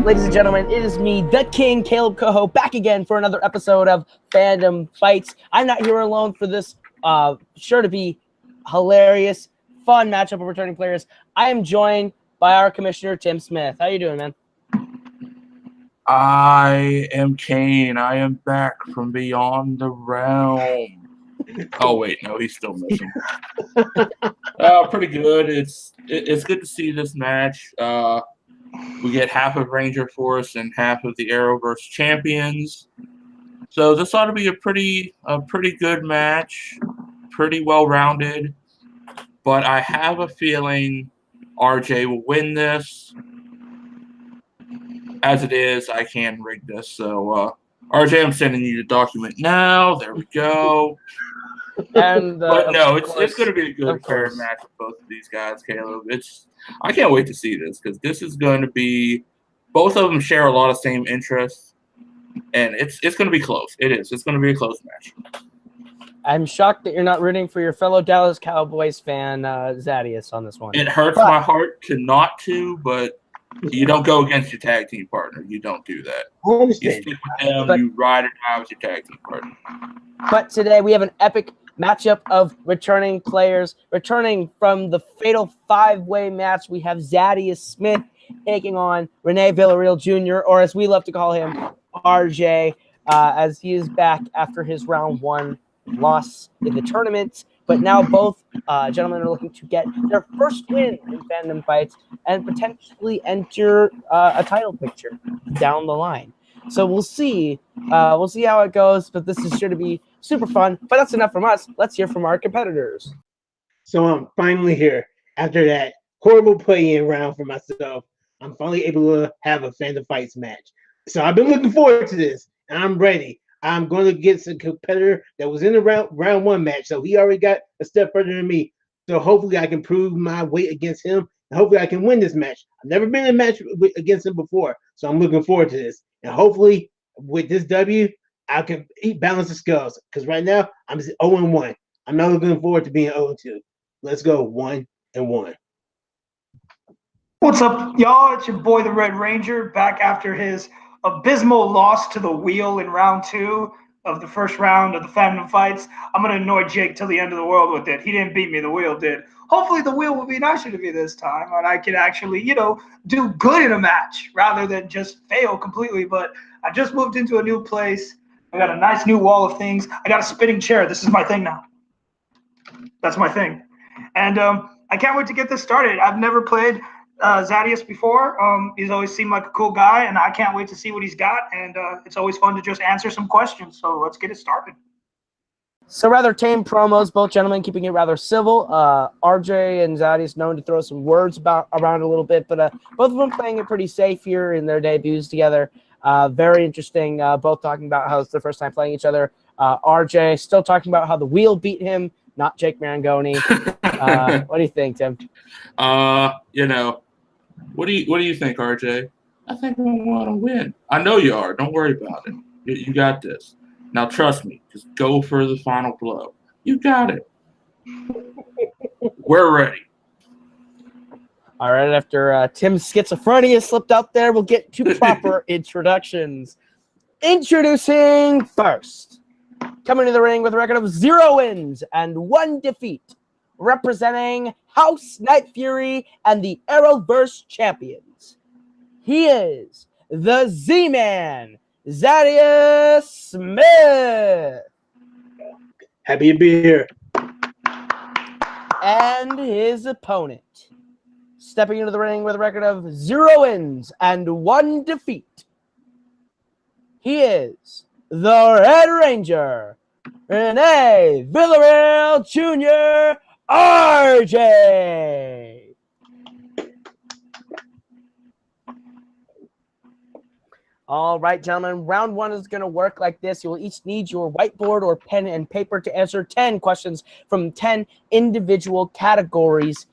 Ladies and gentlemen, it is me, the King, Caleb Coho, back again for another episode of Fandom Fights. I'm not here alone for this sure to be hilarious, fun matchup of returning players. I am joined by our commissioner, Tim Smith. How you doing, man? I am Kane. I am back from beyond the realm. Oh wait, no, he's still missing. Pretty good. It's good to see this match. We get half of Ranger Force and half of the Arrowverse champions. So this ought to be a pretty good match, pretty well rounded. But I have a feeling RJ will win this. As it is, I can rig this. So, RJ, I'm sending you the document now. There we go. And but no, it's going to be a good fair match with both of these guys, Caleb. I can't wait to see this because this is going to be both of them share a lot of same interests, and it's going to be close. It is. It's going to be a close match. I'm shocked that you're not rooting for your fellow Dallas Cowboys fan, Zaddeus, on this one. It hurts my heart not to, but you don't go against your tag team partner. You don't do that. You stick with them. You ride it out with your tag team partner. But today we have an epic matchup of returning players. Returning from the fatal five-way match, we have Zaddeus Smith taking on Rene Villareal Jr., or as we love to call him, RJ, as he is back after his round one loss in the tournament. But now both gentlemen are looking to get their first win in Fandom Fights and potentially enter a title picture down the line. So we'll see. We'll see how it goes. But this is sure to be super fun. But that's enough from us. Let's hear from our competitors. So I'm finally here after that horrible play-in round for myself. I'm finally able to have a Fandom Fights match. So I've been looking forward to this, and I'm ready. I'm going to get some competitor that was in the round one match, so he already got a step further than me. So hopefully I can prove my weight against him, and hopefully I can win this match. I've never been in a match against him before, so I'm looking forward to this. And hopefully with this W, I can balance the scales, because right now I'm 0-1. I'm not looking forward to being 0-2. Let's go 1-1. What's up, y'all? It's your boy, the Red Ranger, back after his abysmal loss to the Wheel in round 2 of the first round of the Fandom Fights. I'm going to annoy Jake till the end of the world with it. He didn't beat me. The Wheel did. Hopefully the Wheel will be nicer to me this time, and I can actually, do good in a match rather than just fail completely. But I just moved into a new place. I got a nice new wall of things. I got a spinning chair. This is my thing now. That's my thing. And I can't wait to get this started. I've never played Zaddeus before. He's always seemed like a cool guy, and I can't wait to see what he's got. And it's always fun to just answer some questions. So let's get it started. So rather tame promos, both gentlemen keeping it rather civil. RJ and Zaddeus known to throw some words around a little bit, but both of them playing it pretty safe here in their debuts together. Very interesting. Both talking about how it's their first time playing each other. RJ still talking about how the Wheel beat him, not Jake Marangoni. What do you think, Tim? What do you think, RJ? I think I want to win. I know you are. Don't worry about it. You got this. Now trust me. Just go for the final blow. You got it. We're ready. All right. After Tim's schizophrenia slipped out there, we'll get to proper introductions. Introducing first, coming to the ring with a record of 0 wins and 1 defeat, representing House Night Fury and the Arrowverse champions. He is the Z-Man, Zaddeus Smith. Happy to be here. And his opponent, stepping into the ring with a record of 0 wins and 1 defeat. He is the Red Ranger, Rene Villareal Jr., RJ. All right, gentlemen, round 1 is going to work like this. You will each need your whiteboard or pen and paper to answer 10 questions from 10 individual categories.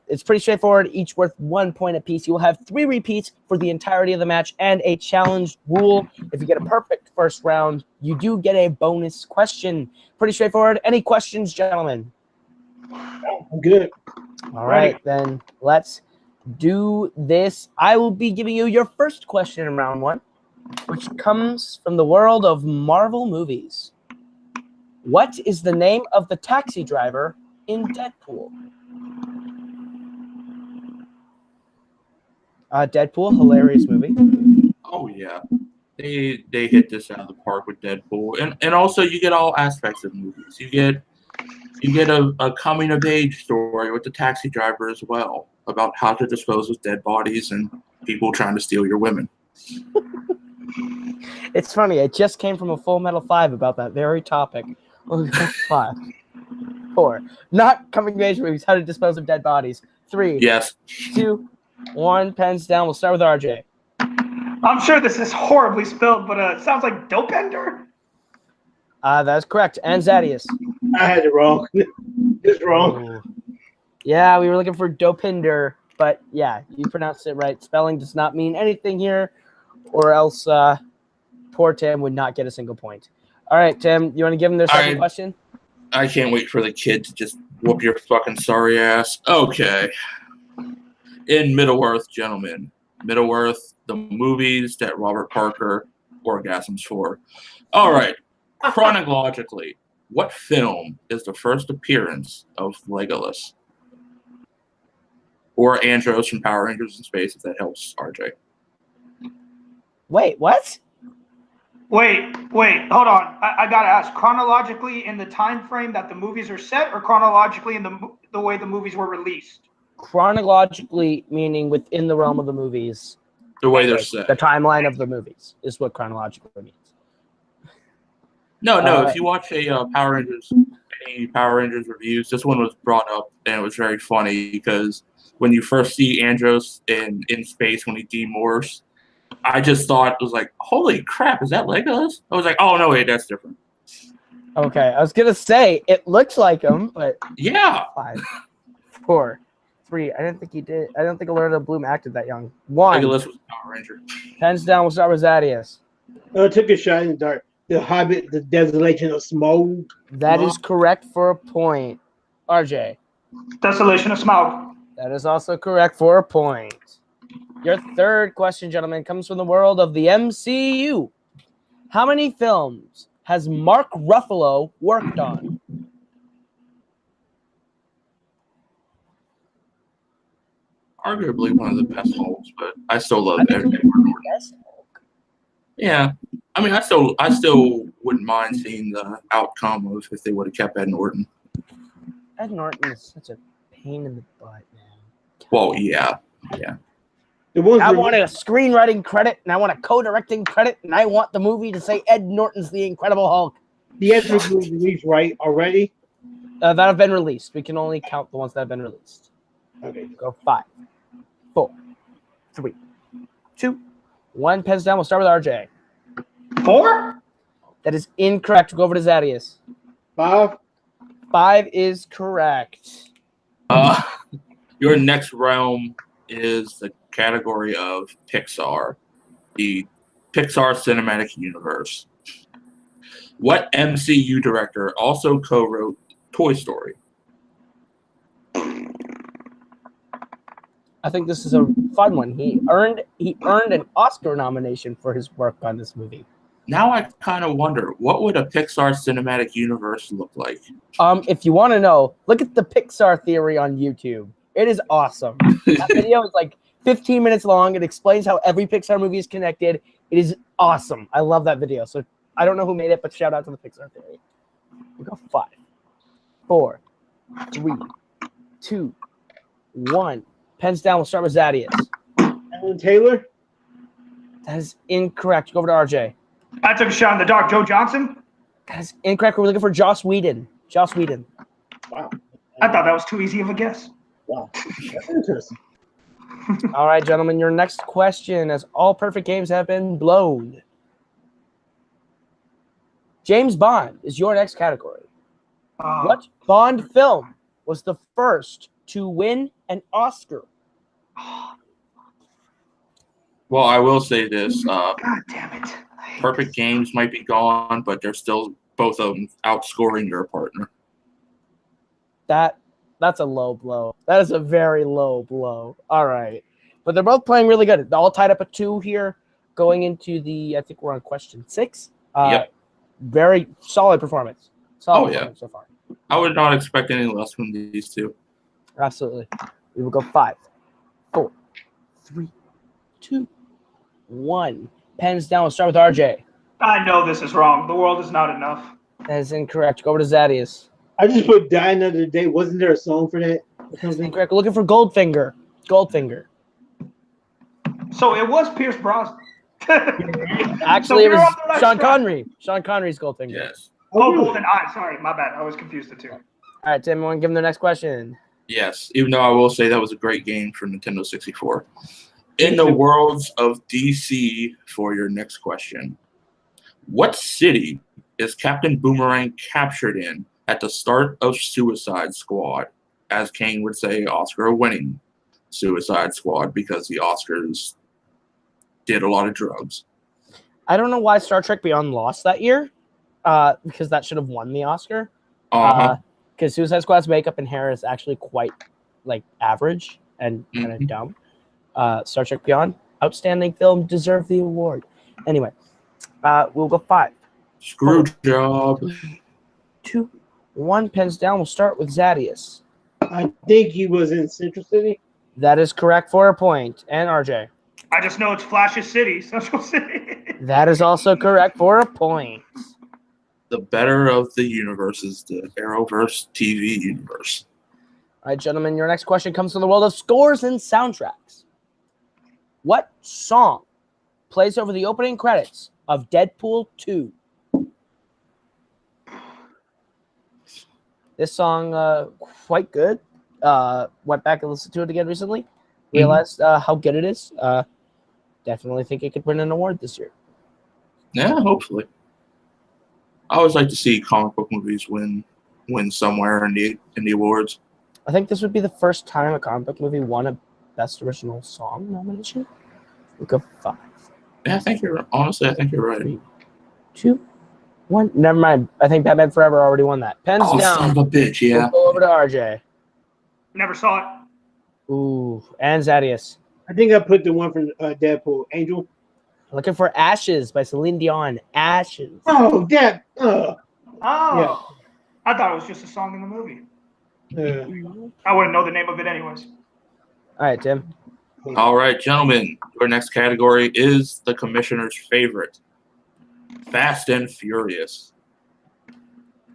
It's pretty straightforward, each worth 1 point apiece. You will have 3 repeats for the entirety of the match and a challenge rule. If you get a perfect first round, you do get a bonus question. Pretty straightforward. Any questions, gentlemen? I'm good. All right, then let's do this. I will be giving you your first question in round one, which comes from the world of Marvel movies. What is the name of the taxi driver in Deadpool? Deadpool, hilarious movie. Oh yeah, they hit this out of the park with Deadpool, and also you get all aspects of movies. You get a coming of age story with the taxi driver as well, about how to dispose of dead bodies and people trying to steal your women. It's funny. It just came from a Full Metal 5 about that very topic. 5, 4. Not coming of age movies. How to dispose of dead bodies. 3. Yes. 2, 1. Pens down. We'll start with RJ. I'm sure this is horribly spelled, but it sounds like Dopender. That's correct. And Zaddeus. I had it wrong. Just wrong. Ooh. Yeah, we were looking for Dopinder, but yeah, you pronounced it right. Spelling does not mean anything here, or else poor Tim would not get a single point. All right, Tim, you want to give him their second question? I can't wait for the kid to just whoop your fucking sorry ass. Okay. In Middle-earth, gentlemen. Middle-earth, the movies that Robert Parker orgasms for. All right. Chronologically, what film is the first appearance of Legolas? Or Andros from Power Rangers in Space, if that helps, RJ. Wait, what? Wait, hold on. I gotta ask. Chronologically, in the time frame that the movies are set, or chronologically in the way the movies were released? Chronologically, meaning within the realm of the movies. The way they're set. The timeline of the movies is what chronologically means. No. If you watch any Power Rangers reviews, this one was brought up, and it was very funny because when you first see Andros in space when he demorphs, I just thought it was like, holy crap, is that Legolas? I was like, oh no, wait, that's different. Okay, I was gonna say it looks like him, but yeah. 5, 4, 3. I didn't think he did. I don't think Orlando Bloom acted that young. 1. Legolas was a Power Ranger. Pens down. We'll start with Zaddeus. I took a shot in the dark. The Hobbit, the Desolation of Smaug. That is correct for a point. RJ. Desolation of Smaug. That is also correct for a point. Your third question, gentlemen, comes from the world of the MCU. How many films has Mark Ruffalo worked on? Arguably one of the best Hulks, but I still love Edward Norton. Yeah. I mean, I still wouldn't mind seeing the outcome of if they would have kept Ed Norton. Ed Norton is such a pain in the butt, man. Well, yeah. I wanted a screenwriting credit, and I want a co-directing credit, and I want the movie to say Ed Norton's the Incredible Hulk. Theatrical release right already? That have been released. We can only count the ones that have been released. Okay. Go 5, 4, 3, 2, 1. Pens down. We'll start with RJ. 4? That is incorrect. We'll go over to Zaddeus. 5? 5 is correct. Your next realm is the category of Pixar, the Pixar Cinematic Universe. What MCU director also co-wrote Toy Story? I think this is a fun one. He earned an Oscar nomination for his work on this movie. Now I kind of wonder, what would a Pixar Cinematic Universe look like? If you want to know, look at the Pixar theory on YouTube. It is awesome. That video is like 15 minutes long. It explains how every Pixar movie is connected. It is awesome. I love that video. So I don't know who made it, but shout out to the Pixar theory. We go 5, 4, 3, 2, 1. Pens down. We'll start with Zaddeus. Alan Taylor? That is incorrect. Go over to RJ. I took a shot in the dark. Joe Johnson? That is incorrect. We're looking for Joss Whedon. Joss Whedon. Wow. I thought that was too easy of a guess. Wow. That's interesting. All right, gentlemen, your next question, as all perfect games have been blown. James Bond is your next category. What Bond film was the first to win an Oscar? Well, I will say this. God damn it. Perfect games might be gone, but they're still both of them outscoring your partner. That That's a low blow. That is a very low blow. All right. But they're both playing really good. They're all tied up at 2 here. Going into I think we're on question 6. Yep. Very solid performance. Solid Oh, yeah. performance so far. I would not expect any less from these two. Absolutely. We will go 5, 4, 3, 2, 1. Pens down. We'll start with RJ. I know this is wrong. The world is not enough. That is incorrect. Go over to Zaddeus. I just put Die Another Day. Wasn't there a song for that? Or That's something? incorrect. Looking for Goldfinger. Goldfinger. So it was Pierce Brosnan. Actually, it we're was on the right Sean track. Connery. Sean Connery's Goldfinger. Yes. Oh, really? Golden Eye. Sorry, my bad. I was confused the two. All right, Tim, want to give him the next question? Yes. Even though I will say that was a great game for Nintendo 64. In the worlds of DC, for your next question, what city is Captain Boomerang captured in at the start of Suicide Squad? As Kane would say, Oscar-winning Suicide Squad, because the Oscars did a lot of drugs. I don't know why Star Trek Beyond lost that year, because that should have won the Oscar. Because Suicide Squad's makeup and hair is actually quite average and kind of dumb. Star Trek Beyond, outstanding film, deserved the award. Anyway, we'll go 5, Screw job. 2, 1. Pens down. We'll start with Zaddeus. I think he was in Central City. That is correct for a point. And RJ. I just know it's Flash's City, Central City. That is also correct for a point. The better of the universes, the Arrowverse TV universe. All right, gentlemen, your next question comes from the world of scores and soundtracks. What song plays over the opening credits of Deadpool 2? This song, quite good. Went back and listened to it again recently. Realized how good it is. Definitely think it could win an award this year. Yeah, hopefully. I always like to see comic book movies win somewhere in the awards. I think this would be the first time a comic book movie won a Best Original Song nomination. We'll go 5. Yeah, I think you're right. 3, 2, 1. Never mind. I think Batman Forever already won that. Pens Oh, down. son of a bitch, yeah. We'll go over to RJ. Never saw it. Ooh, and Zaddeus. I think I put the one from Deadpool, Angel. Looking for Ashes by Celine Dion. Ashes. Oh, that. Oh. Yeah. I thought it was just a song in the movie. Uh, I wouldn't know the name of it anyways. All right, Tim. All right, gentlemen. Your next category is the commissioner's favorite, Fast and Furious.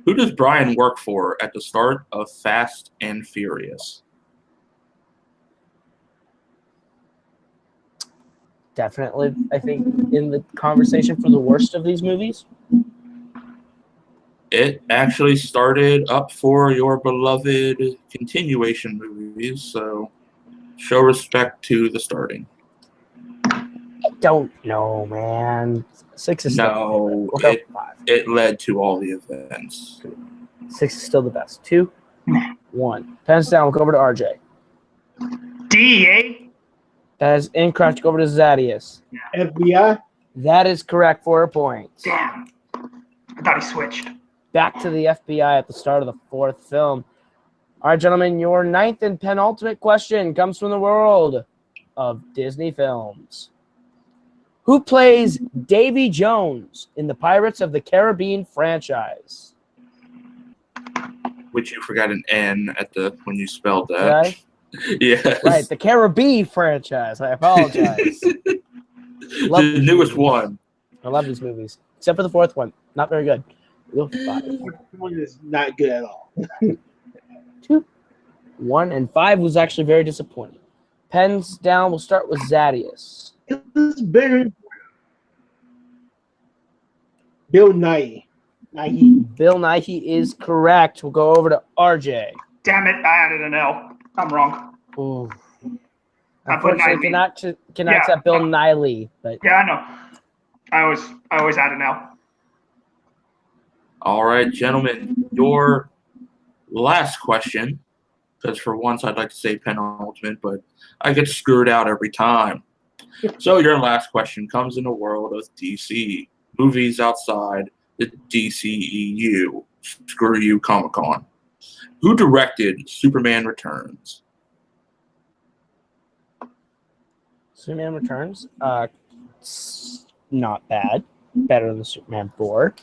Who does Brian work for at the start of Fast and Furious? Definitely, I think, in the conversation for the worst of these movies. It actually started up for your beloved continuation movies, so show respect to the starting. I don't know, man. 6 is No, still the best. We'll go 5. it led to all the events. 6 is still the best. 2, 1. Pens down. We'll go over to RJ. DEA? That is incorrect. Go over to Zaddeus. FBI. That is correct for a point. Damn. I thought he switched. Back to the FBI at the start of the 4th film. All right, gentlemen, your 9th and penultimate question comes from the world of Disney films. Who plays Davy Jones in the Pirates of the Caribbean franchise? Which you forgot an N at when you spelled that. Right? Yes. Right, the Caribbean franchise. I apologize. The newest one. I love these movies, except for the 4th one. Not very good. We'll go 5. One is not good at all. 2, 1, and 5 was actually very disappointing. Pens down. We'll start with Zaddeus. It was better. Bill Nye. Bill Nighy is correct. We'll go over to RJ. Damn it, I added an L. I'm wrong. Ooh. I put Unfortunately, Nighy. cannot Yeah. accept Bill Nighy, but Yeah, I know. I always add an L. All right, gentlemen, your last question, because for once I'd like to say penultimate, but I get screwed out every time. So your last question comes in the world of DC, movies outside the DCEU. Screw you, Comic-Con. Who directed Superman Returns? Superman Returns. Not bad. Better than Superman 4.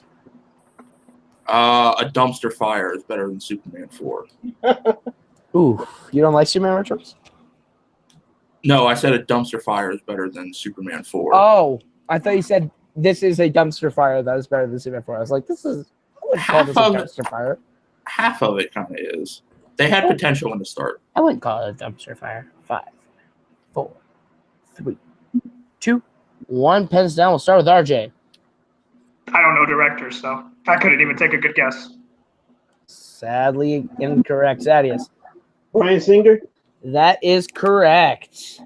A Dumpster Fire is better than Superman 4. Ooh, you don't like Superman Returns? No, I said a Dumpster Fire is better than Superman 4. Oh, I thought you said this is a dumpster fire that is better than Superman 4. I was like, I wouldn't call this a dumpster fire. Half of it kind of is. They had potential in the start. I wouldn't call it a dumpster fire. 5, 4, 3, 2, 1. Pens down. We'll start with RJ. I don't know directors, so I couldn't even take a good guess. Sadly incorrect. Zaddeus. Bryan Singer. That is correct.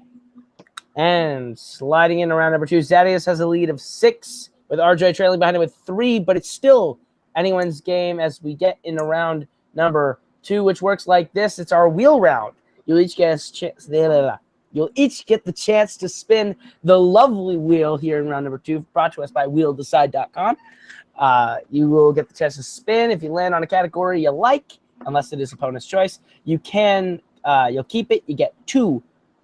And sliding in around number 2, Zaddeus has a lead of 6, with RJ trailing behind him with 3, but it's still anyone's game as we get in round number 2, which works like this. It's our wheel round. You'll each get the chance to spin the lovely wheel here in round number 2, brought to us by wheeldecide.com. You will get the chance to spin. If you land on a category you like, unless it is opponent's choice, you can you'll keep it. You get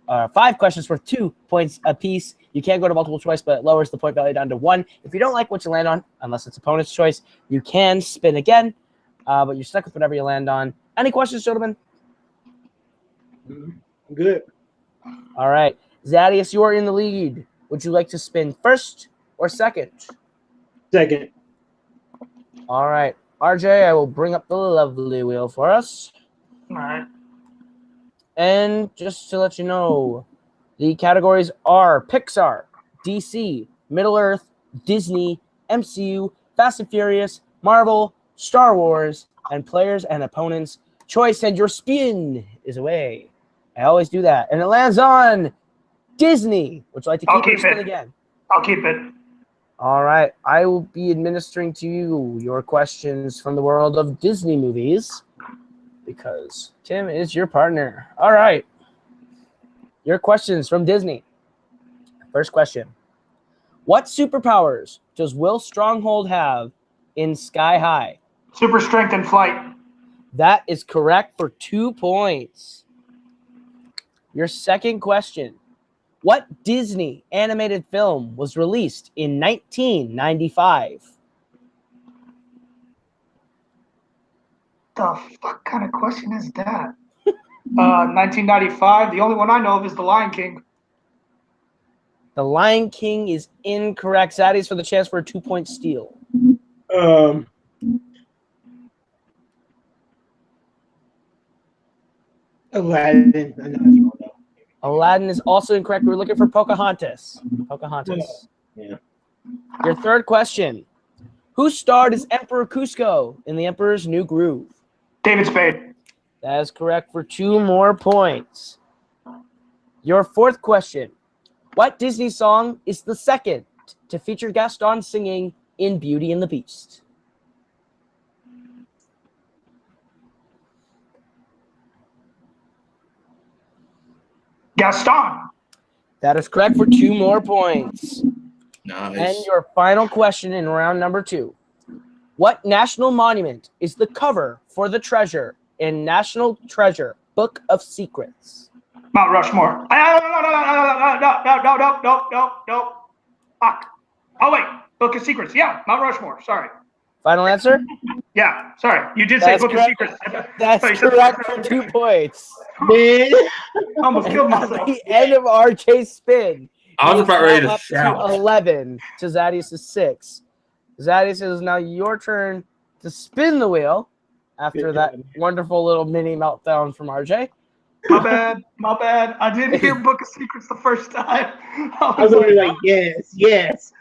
5 questions worth 2 points apiece. You can go to multiple choice, but it lowers the point value down to 1. If you don't like what you land on, unless it's opponent's choice, you can spin again, but you're stuck with whatever you land on. Any questions, gentlemen? Good. All right. Zaddeus, you are in the lead. Would you like to spin first or second? Second. All right. RJ, I will bring up the lovely wheel for us. All right. And just to let you know, the categories are Pixar, DC, Middle-earth, Disney, MCU, Fast and Furious, Marvel, Star Wars, and players and opponents' choice. And your spin is away. I always do that. And it lands on Disney. Would you like to keep your spin again? I'll keep it. All right. I will be administering to you your questions from the world of Disney movies because Tim is your partner. All right. Your questions from Disney. First question. What superpowers does Will Stronghold have in Sky High? Super strength and flight. That is correct for 2 points. Your second question. What Disney animated film was released in 1995? The fuck kind of question is that? 1995. The only one I know of is The Lion King. The Lion King is incorrect. Zaddeus for the chance for a 2-point steal. Aladdin. I know that's wrong, though. Aladdin is also incorrect. We're looking for Pocahontas. Pocahontas. Yeah. Your third question. Who starred as Emperor Cusco in The Emperor's New Groove? David Spade. That is correct for 2 more points. Your fourth question. What Disney song is the second to feature Gaston singing in Beauty and the Beast? Gaston. That is correct for 2 more points. Nice. And your final question in round number 2. What national monument is the cover for the treasure in National Treasure Book of Secrets? Mount Rushmore. No. Fuck. Oh, wait. Book of Secrets. Yeah, Mount Rushmore. Sorry. Final answer? Yeah, sorry. You did say That's Book correct. of Secrets. That's correct for 2 points. Man. I almost killed At myself. the end of RJ's spin, I was he is about ready now to up shout. 11 to Zaddeus' 6. Zaddeus, it is now your turn to spin the wheel after that wonderful little mini meltdown from RJ. My bad. I didn't hear Book of Secrets the first time. I was like, yes.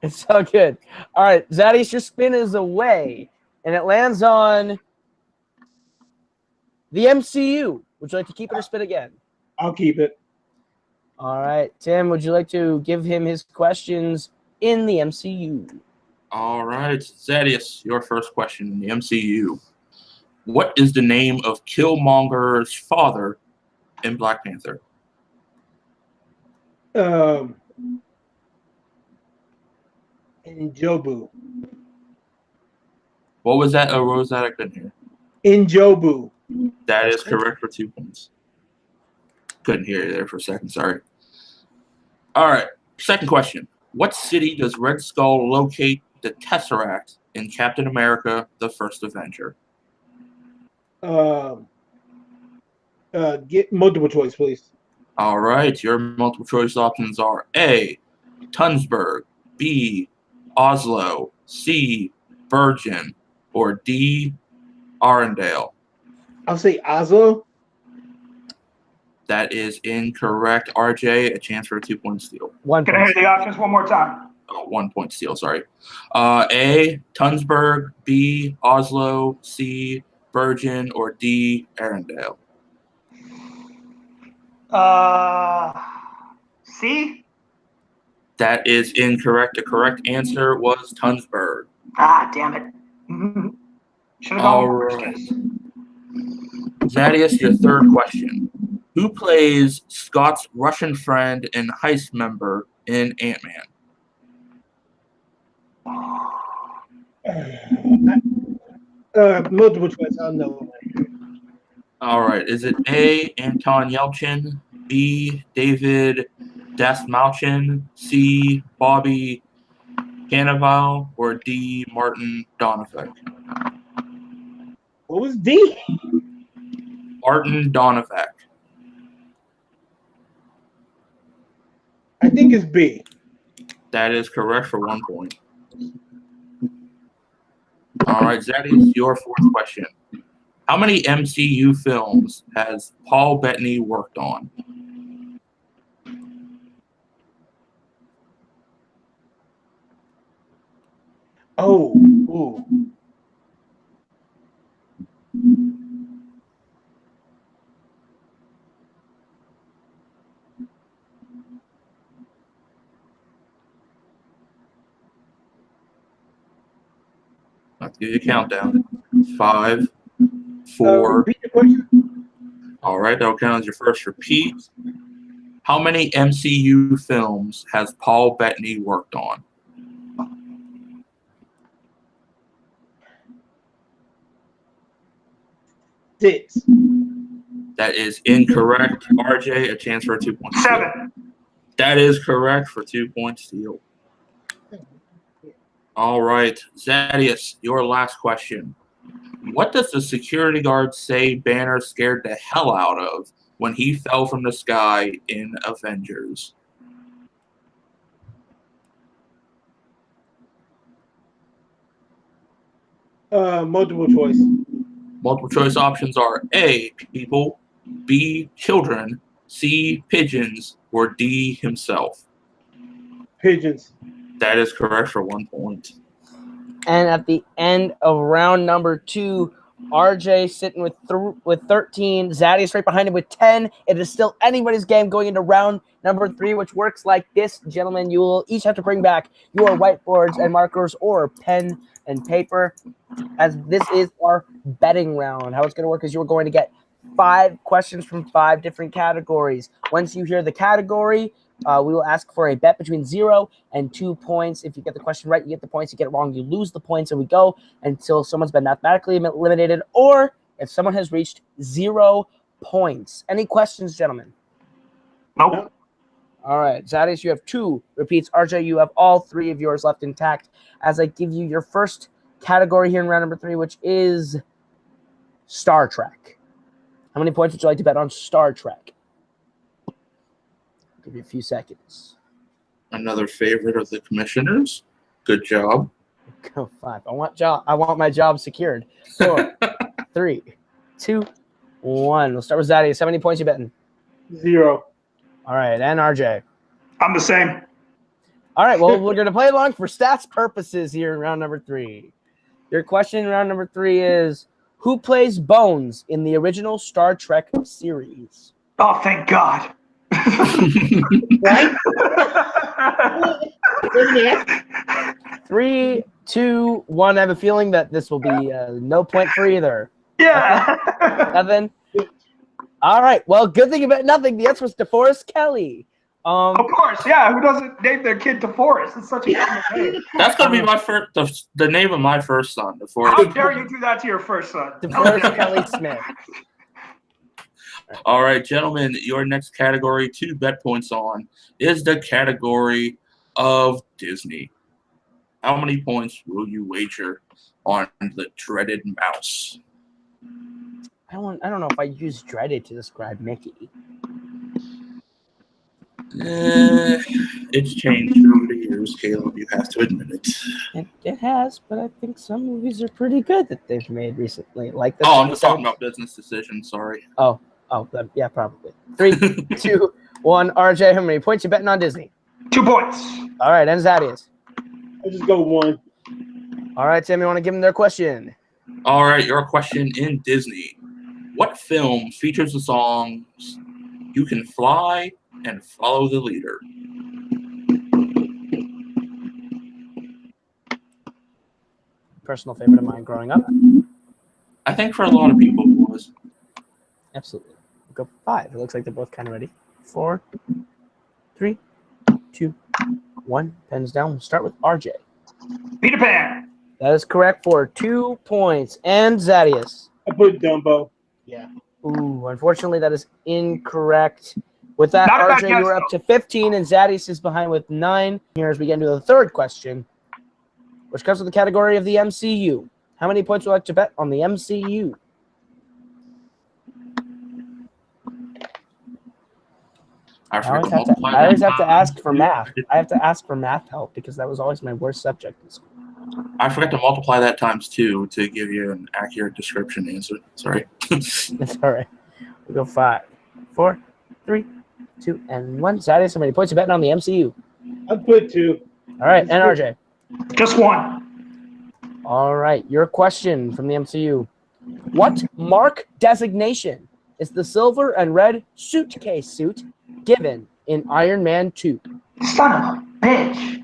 It's so good. All right, Zaddeus, your spin is away, and it lands on the MCU. Would you like to keep it or spin again? I'll keep it. All right, Tim, would you like to give him his questions in the MCU? All right, Zaddeus, your first question in the MCU. What is the name of Killmonger's father in Black Panther? And Jobu. What was that? What was that? I couldn't hear. Njobu. That is correct for 2 points. Couldn't hear you there for a second. Sorry. All right. Second question. What city does Red Skull locate the Tesseract in Captain America: The First Avenger? Get multiple choice, please. All right. Your multiple choice options are A, Tunsberg, B, Oslo, C, Bergen, or D, Arendelle. I'll say Oslo. That is incorrect. RJ, a chance for a 2-point steal. 1 Can I point. hear the options one more time? Oh, 1 point steal, sorry. A, Tunsberg, B, Oslo, C, Bergen, or D, Arendelle. C? That is incorrect. The correct answer was Tunsberg. Ah, damn it. Should have All gone right. first. Zaddeus, your third question. Who plays Scott's Russian friend and heist member in Ant-Man? Multiple choice. I'll know. All right. Is it A, Anton Yelchin, B, David Dasmalchin, C, Bobby Cannavale, or D, Martin Donofek? What was D? Martin Donofek. I think it's B. That is correct for 1 point. All right, Zaddeus, your fourth question. How many MCU films has Paul Bettany worked on? Oh, ooh. Let's give you a countdown. 5, 4. Repeat the question. All right, that'll count as your first repeat. How many MCU films has Paul Bettany worked on? Six. That is incorrect. RJ, a chance for a 2-point steal. 7. That is correct for 2-point steal. All right, Zaddeus, your last question. What does the security guard say Banner scared the hell out of when he fell from the sky in Avengers? Multiple choice. Multiple choice options are A, people, B, children, C, pigeons, or D, himself. Pigeons. That is correct for 1 point. And at the end of round number 2, RJ sitting with 13, Zaddeus right behind him with 10. It is still anybody's game going into round number 3, which works like this, gentlemen. You will each have to bring back your whiteboards and markers or pen and paper, as this is our betting round. How it's going to work is you're going to get 5 questions from 5 different categories. Once you hear the category, we will ask for a bet between 0 and 2 points. If you get the question right, you get the points. You get it wrong, you lose the points. And we go until someone's been mathematically eliminated or if someone has reached 0 points. Any questions, gentlemen? Nope. All right. Zaddeus, you have 2 repeats. RJ, you have all 3 of yours left intact as I give you your first category here in round number 3, which is Star Trek. How many points would you like to bet on Star Trek? Give you a few seconds. Another favorite of the commissioners. Good job. Go 5. I want my job secured. 4, 3, 2, 1. We'll start with Zaddeus. How many points you betting? 0. All right, and RJ. I'm the same. All right, well, we're going to play along for stats purposes here in round number 3. Your question in round number 3 is, who plays Bones in the original Star Trek series? Oh, thank God. Right? 3, 2, 1. I have a feeling that this will be no point for either. Yeah. Nothing? All right. Well, good thing about nothing. The answer was DeForest Kelly. Of course, yeah. Who doesn't name their kid DeForest? It's such a common name. That's gonna be my first, the name of my first son. How dare you do that to your first son? DeForest Kelly Smith. All right, gentlemen, your next category to bet points on is the category of Disney. How many points will you wager on the dreaded mouse? I don't know if I use dreaded to describe Mickey. It's changed over the years, Caleb. You have to admit it. It has, but I think some movies are pretty good that they've made recently. Like the I'm just talking about business decisions. Sorry. Yeah, probably. 3, 2, 1. RJ, how many points you betting on Disney? 2 points. All right, and Zaddeus. I'll just go 1. All right, Tim, you want to give them their question? All right, your question in Disney. What film features the songs "You Can Fly" and "Follow the Leader"? Personal favorite of mine growing up. I think for a lot of people it was. Absolutely. We'll go 5. It looks like they're both kind of ready. 4, 3, 2, 1. Pens down. We'll start with RJ. Peter Pan. That is correct for 2 points. And Zaddeus. I put Dumbo. Yeah. Ooh, unfortunately, that is incorrect. With that, Not a bad RJ, guess, you were up to 15, and Zaddeus is behind with 9. Here as we get into the third question, which comes with the category of the MCU. How many points would you like to bet on the MCU? I always have to ask for math. I have to ask for math help because that was always my worst subject in school. I forgot to multiply that times 2 to give you an accurate description answer. Sorry. That's all right. We'll go 5, 4, 3, 2, and 1. Zaddeus, how many points you betting on the MCU? I put 2. All right, and RJ. Just 1. All right, your question from the MCU. What mark designation is the silver and red suitcase suit given in Iron Man 2? Son of a bitch.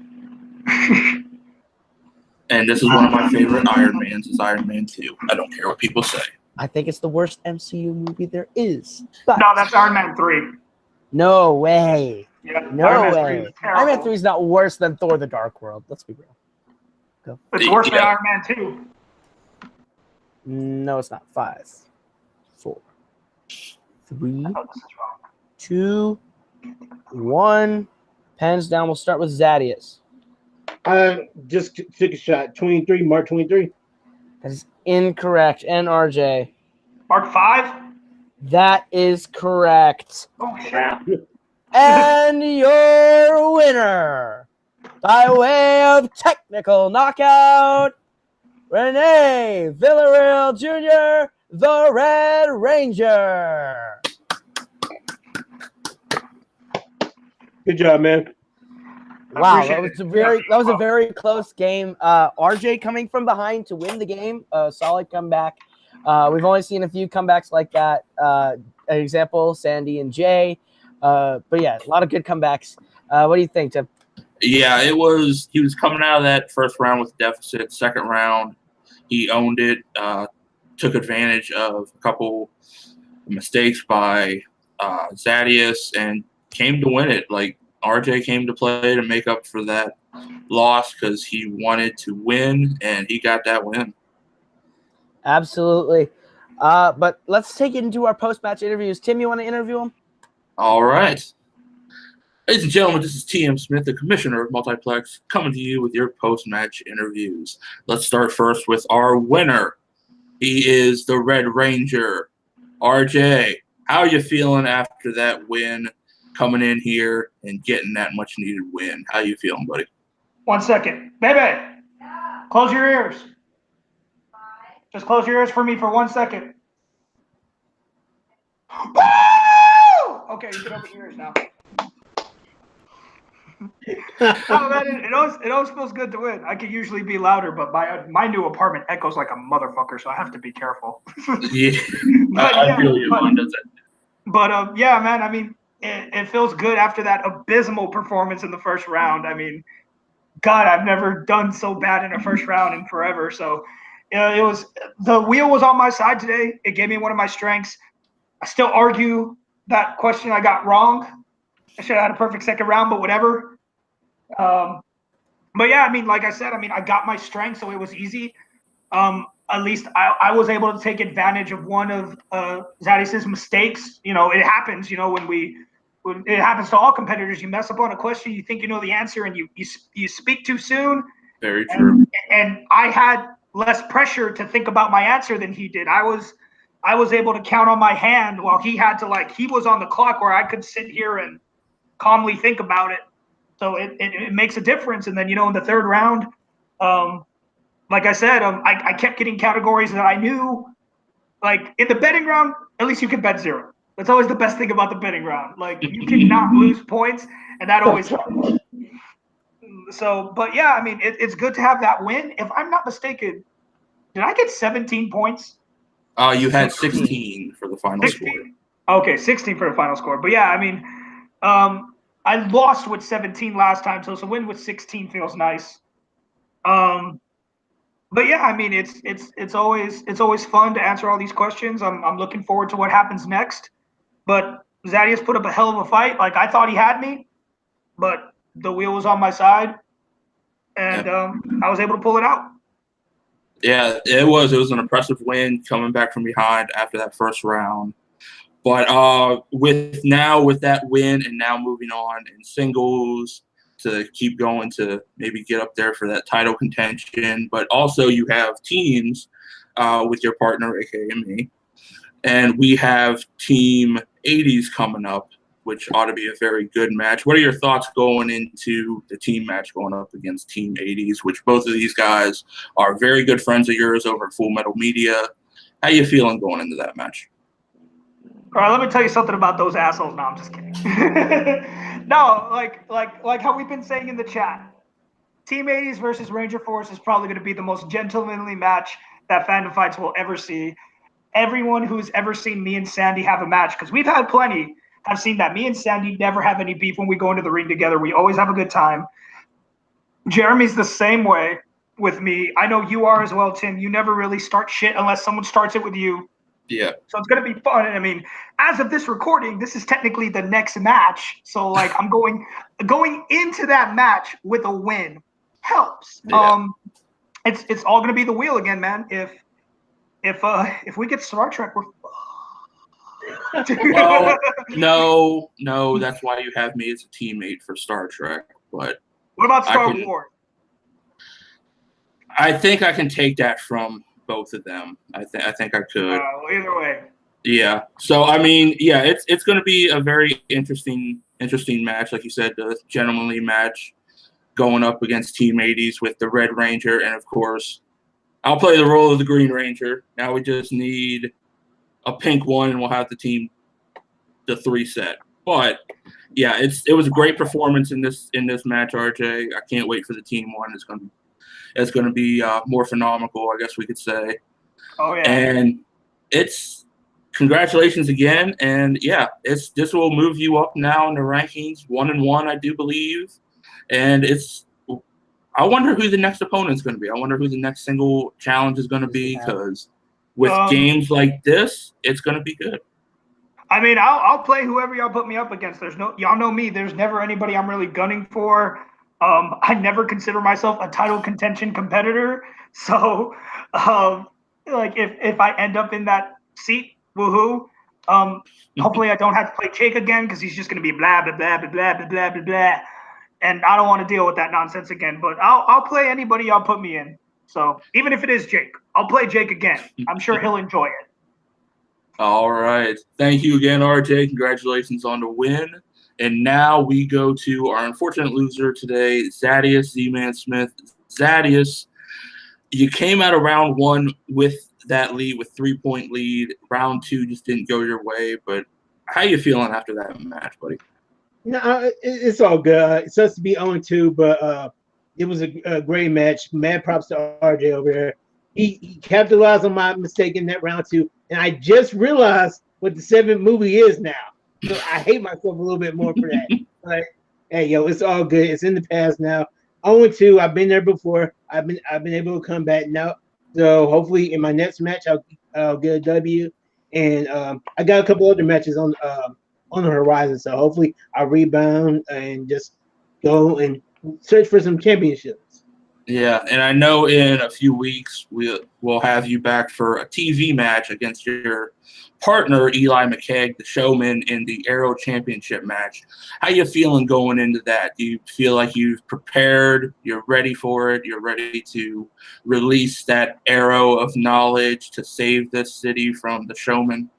And this is one of my favorite Iron Mans, is Iron Man 2. I don't care what people say. I think it's the worst MCU movie there is. But No, that's Iron Man 3. no way. Yeah, No Iron Man 3 way. is terrible. Iron Man 3 is not worse than Thor the Dark World. Let's be real. Go. It's worse than Iron Man 2. No, it's not. 5, 4, 3, Oh, this is wrong. 2, 1. Pens down. We'll start with Zaddeus. Just took a shot. 23, Mark 23. That is incorrect. And RJ. Mark 5? That is correct. Oh, shit. And your winner, by way of technical knockout, Rene Villareal Jr., the Red Ranger. Good job, man. Wow, that was a very close game. RJ coming from behind to win the game, a solid comeback. We've only seen a few comebacks like that. An example, Sandy and Jay. But yeah, a lot of good comebacks. What do you think, Tim? Yeah, he was coming out of that first round with deficit. Second round, he owned it, took advantage of a couple mistakes by Zaddeus, and came to win it. Like, RJ came to play to make up for that loss because he wanted to win, and he got that win. Absolutely. But let's take it into our post-match interviews. Tim, you want to interview him? All right. Ladies and gentlemen, this is T.M. Smith, the Commissioner of Multiplex, coming to you with your post-match interviews. Let's start first with our winner. He is the Red Ranger. RJ, how are you feeling after that win, coming in here and getting that much-needed win? How you feeling, buddy? 1 second. Baby, close your ears. Just close your ears for me for 1 second. Woo! Okay, you can open your ears now. Oh, man, it always feels good to win. I could usually be louder, but my new apartment echoes like a motherfucker, so I have to be careful. Yeah, I feel you. Mine does it. But yeah, man. I mean, it feels good after that abysmal performance in the first round. I mean, God, I've never done so bad in a first round in forever. So the wheel was on my side today. It gave me one of my strengths. I still argue that question I got wrong, I should have had a perfect second round, but whatever. But yeah, I mean, like I said, I mean, I got my strength, so it was easy. At least I was able to take advantage of one of Zaddeus' mistakes. You know, it happens. You know, when it happens to all competitors, you mess up on a question, you think you know the answer, and you speak too soon. Very true. And I had less pressure to think about my answer than he did. I was able to count on my hand while he had to he was on the clock where I could sit here and calmly think about it. So it makes a difference. And then, you know, in the third round, like I said, I kept getting categories that I knew. Like in the betting round, at least you can bet zero. That's always the best thing about the betting round. Like you cannot lose points, and that always helps. So, but yeah, I mean, it's good to have that win. If I'm not mistaken, did I get 17 points? You had 16 for the final 16? score. Okay, 16 for the final score. But yeah, I mean, I lost with 17 last time, so a win with 16 feels nice. But yeah, I mean, it's always fun to answer all these questions. I'm looking forward to what happens next. But Zaddeus put up a hell of a fight. Like I thought he had me, but the wheel was on my side, and I was able to pull it out. Yeah, it was an impressive win coming back from behind after that first round. But with that win and now moving on in singles to keep going to maybe get up there for that title contention, but also you have teams with your partner, aka me, and we have Team 80s coming up, which ought to be a very good match. What are your thoughts going into the team match going up against Team 80s, which both of these guys are very good friends of yours over at Full Metal Media? How you feeling going into that match? All right, let me tell you something about those assholes. No, I'm just kidding. No, like how we've been saying in the chat, Team 80s versus Ranger Force is probably going to be the most gentlemanly match that Fandom Fights will ever see. Everyone who's ever seen me and Sandy have a match, because we've had plenty, have seen that me and Sandy never have any beef when we go into the ring together. We always have a good time. Jeremy's the same way with me. I know you are as well, Tim. You never really start shit unless someone starts it with you. Yeah. So it's going to be fun. And I mean, as of this recording, this is technically the next match. So like I'm going into that match with a win helps. Yeah. It's all going to be the wheel again, man. If we get Star Trek, we're Well, no, that's why you have me as a teammate for Star Trek. But what about Star Wars? I think I can take that from both of them. I think I could. Well, either way. Yeah. So I mean, yeah, it's going to be a very interesting match, like you said, the gentlemanly match going up against Team 80s with the Red Ranger, and of course, I'll play the role of the Green Ranger. Now we just need a pink one, and we'll have the 3 set. But yeah, it was a great performance in this match, RJ. I can't wait for the team one. It's going to be more phenomenal, I guess we could say. Oh yeah. And it's congratulations again. And yeah, this will move you up now in the rankings, 1-1, I do believe. And I wonder who the next opponent is going to be. I wonder who the next single challenge is going to be, because with games like this, it's going to be good. I mean, I'll play whoever y'all put me up against. Y'all know me. There's never anybody I'm really gunning for. I never consider myself a title contention competitor. So, like if I end up in that seat, woohoo. Hopefully I don't have to play Jake again, because he's just going to be blah, blah, blah, blah, blah, blah, blah, blah, blah. And I don't want to deal with that nonsense again. But I'll play anybody y'all put me in. So even if it is Jake, I'll play Jake again. I'm sure he'll enjoy it. All right. Thank you again, RJ. Congratulations on the win. And now we go to our unfortunate loser today, Zaddeus Z-Man Smith. Zaddeus, you came out of round 1 with that lead, with 3-point lead. Round 2 just didn't go your way. But how you feeling after that match, buddy? No, it's all good. It sucks to be 0-2, but it was a great match. Mad props to RJ over there. He capitalized on my mistake in that round 2, and I just realized what the 7th movie is now. So I hate myself a little bit more for that. But hey, yo, it's all good. It's in the past now. 0-2. I've been there before. I've been able to come back now. So hopefully in my next match I'll get a W. And I got a couple other matches on on the horizon. So hopefully I'll rebound and just go and search for some championships. Yeah, and I know in a few weeks we'll have you back for a TV match against your partner Eli McKeag, the showman, in the Arrow Championship match. How you feeling going into that? Do you feel like you've prepared? You're ready for it? You're ready to release that arrow of knowledge to save this city from the showman?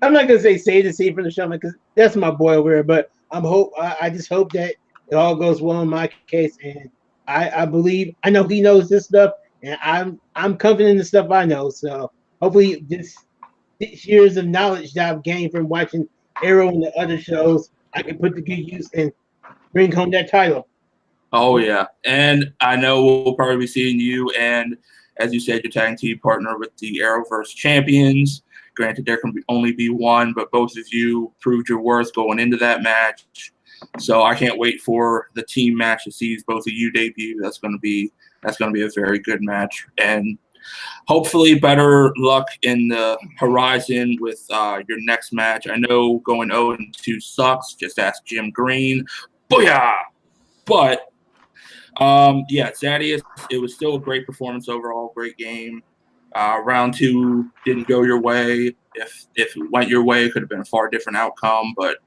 I'm not gonna say save the scene for the showman because that's my boy over here, but I just hope that it all goes well in my case, and I believe I know he knows this stuff, and I'm confident in the stuff I know. So hopefully this years of knowledge that I've gained from watching Arrow and the other shows, I can put to good use and bring home that title. Oh yeah, and I know we'll probably be seeing you and, as you said, your tag team partner with the Arrowverse champions. Granted, there can only be one, but both of you proved your worth going into that match. So I can't wait for the team match to see both of you debut. That's going to be a very good match, and hopefully better luck in the horizon with your next match. I know going 0-2 sucks. Just ask Jim Green. Booyah! But yeah, Zaddeus, it was still a great performance overall, great game. Round 2 didn't go your way. If it went your way, it could have been a far different outcome. But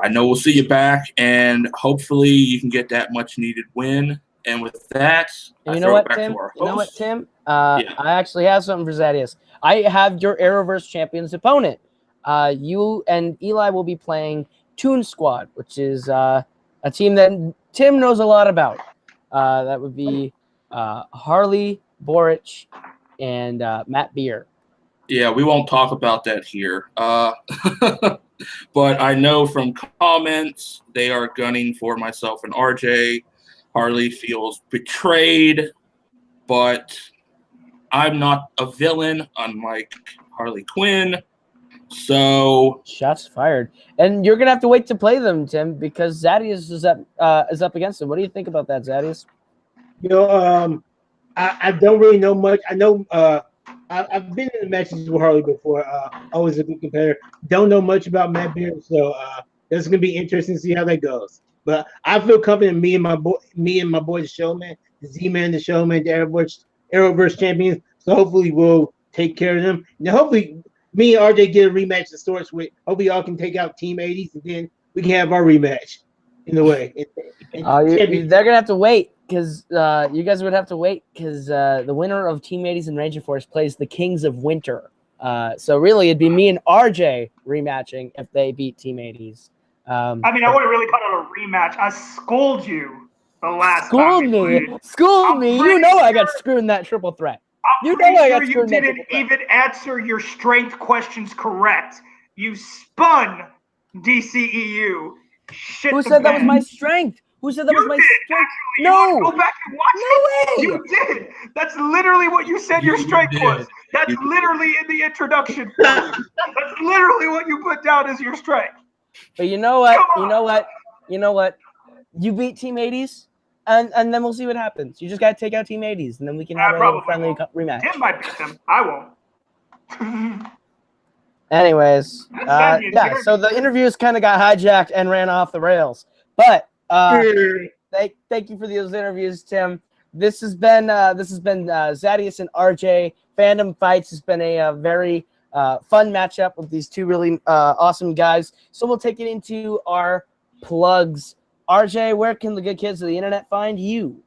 I know we'll see you back, and hopefully you can get that much needed win. And with that, You know what, Tim? I actually have something for Zaddeus. I have your Arrowverse Champions opponent. You and Eli will be playing Toon Squad, which is a team that Tim knows a lot about. That would be Harley, Boric, and Matt Beer. Yeah, we won't talk about that here. But I know from comments they are gunning for myself and RJ. Harley feels betrayed, but I'm not a villain, unlike Harley Quinn. So shots fired, and you're gonna have to wait to play them, Tim, because Zaddeus is up against him. What do you think about that, Zaddeus? You know, I don't really know much. I know I've been in the matches with Harley before. Always a good competitor. Don't know much about Matt Beard, so that's gonna be interesting to see how that goes. But I feel confident me and my boy, the Showman, the Z-Man, the Showman, the Arrowverse champions. So hopefully we'll take care of them. Now hopefully me and RJ get a rematch of sorts with. Hopefully y'all can take out Team 80s, and then we can have our rematch in the way. They're gonna have to wait because you guys would have to wait because the winner of Team 80s and Ranger Force plays the Kings of Winter. So really, it'd be me and RJ rematching if they beat Team 80s. I mean, I wouldn't really call it a rematch. I schooled you the last time. Schooled me. You know I got screwed in that triple threat. You didn't even answer your strength questions correct. You spun DCEU. Who said that was my strength? Who said that was my strength? Actually, no. Go back and watch it. Way. You did. That's literally what you said your strength was. That's literally in the introduction. That's literally what you put down as your strength. But you know what? You know what? You beat Team 80s, and then we'll see what happens. You just got to take out Team 80s, and then we can have a friendly rematch. Tim might beat them. I won't. Anyways, yeah, so the interviews kind of got hijacked and ran off the rails. But thank you for those interviews, Tim. This has been Zaddeus and RJ. Fandom Fights has been a very fun matchup with these two really awesome guys. So we'll take it into our plugs. RJ, where can the good kids of the internet find you?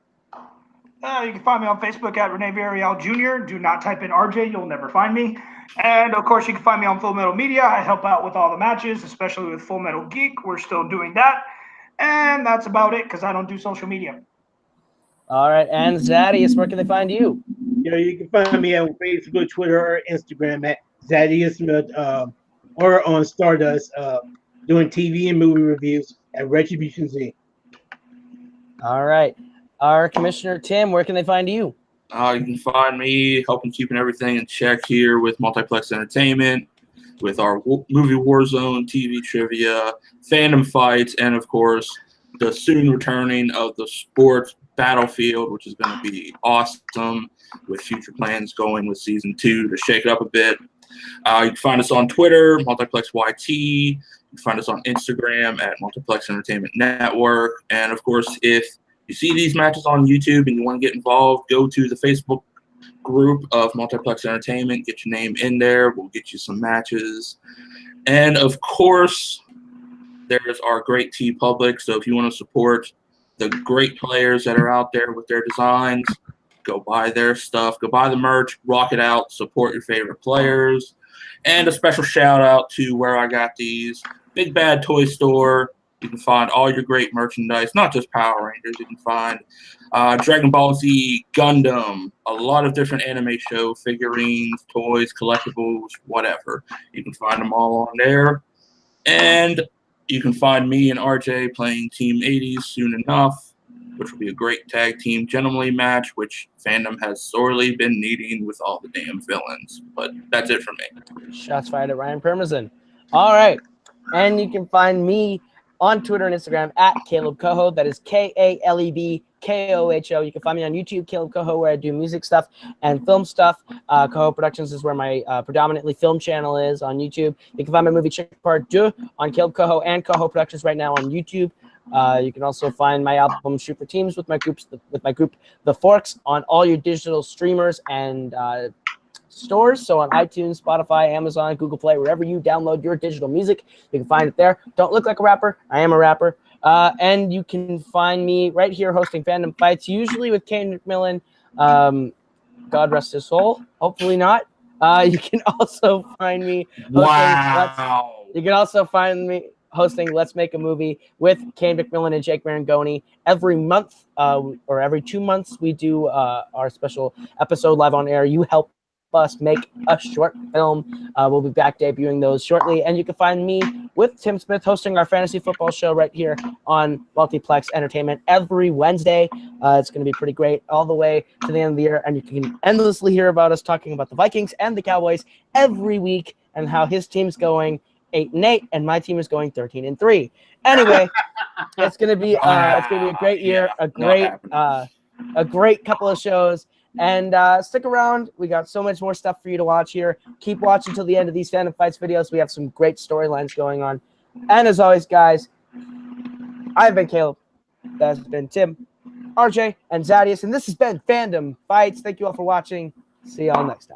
You can find me on Facebook at Rene Villareal Jr. Do not type in RJ. You'll never find me. And, of course, you can find me on Full Metal Media. I help out with all the matches, especially with Full Metal Geek. We're still doing that. And that's about it because I don't do social media. All right. And Zaddeus, where can they find you? You can find me on Facebook, Twitter, or Instagram at Zaddeus, or on Stardust doing TV and movie reviews at Retribution Z. All right. Our Commissioner Tim, where can they find you? You can find me helping keeping everything in check here with Multiplex Entertainment, with our movie Warzone, TV trivia, Fandom Fights, and of course the soon returning of the Sports Battlefield, which is going to be awesome, with future plans going with season 2 to shake it up a bit. You can find us on Twitter, Multiplex YT. You can find us on Instagram at Multiplex Entertainment Network. And of course, if you see these matches on YouTube and you want to get involved, go to the Facebook group of Multiplex Entertainment. Get your name in there. We'll get you some matches. And of course, there's our great TeePublic. So if you want to support the great players that are out there with their designs, go buy their stuff. Go buy the merch. Rock it out. Support your favorite players. And a special shout out to where I got these. Big Bad Toy Store. You can find all your great merchandise, not just Power Rangers. You can find Dragon Ball Z, Gundam, a lot of different anime show figurines, toys, collectibles, whatever. You can find them all on there. And you can find me and RJ playing Team 80s soon enough, which will be a great tag team gentlemanly match, which Fandom has sorely been needing with all the damn villains. But that's it for me. Shots fired at Ryan Parmesan. All right. And you can find me on Twitter and Instagram at Caleb Coho. That is KalebKoho. You can find me on YouTube, Caleb Coho, where I do music stuff and film stuff. Coho Productions is where my predominantly film channel is on YouTube. You can find my movie Chick Part 2 on Caleb Coho and Coho Productions right now on YouTube. You can also find my album Shoot for Teams with my group The Forks on all your digital streamers and stores. So on iTunes, Spotify, Amazon, Google Play, wherever you download your digital music, you can find it there. Don't look like a rapper. I am a rapper. And you can find me right here hosting Fandom Fights, usually with Kane McMillan. God rest his soul. Hopefully not. You can also find me hosting Let's Make a Movie with Kane McMillan and Jake Marangoni. Every month or every 2 months, we do our special episode live on air. You help us make a short film. We'll be back debuting those shortly. And you can find me with Tim Smith hosting our fantasy football show right here on Multiplex Entertainment every Wednesday. It's going to be pretty great all the way to the end of the year. And you can endlessly hear about us talking about the Vikings and the Cowboys every week and how his team's going 8-8 and my team is going 13-3. Anyway, it's going to be a great year, a great couple of shows. And stick around. We got so much more stuff for you to watch here. Keep watching till the end of these Fandom Fights videos. We have some great storylines going on. And as always, guys, I've been Caleb. That's been Tim, RJ, and Zaddeus. And this has been Fandom Fights. Thank you all for watching. See y'all next time.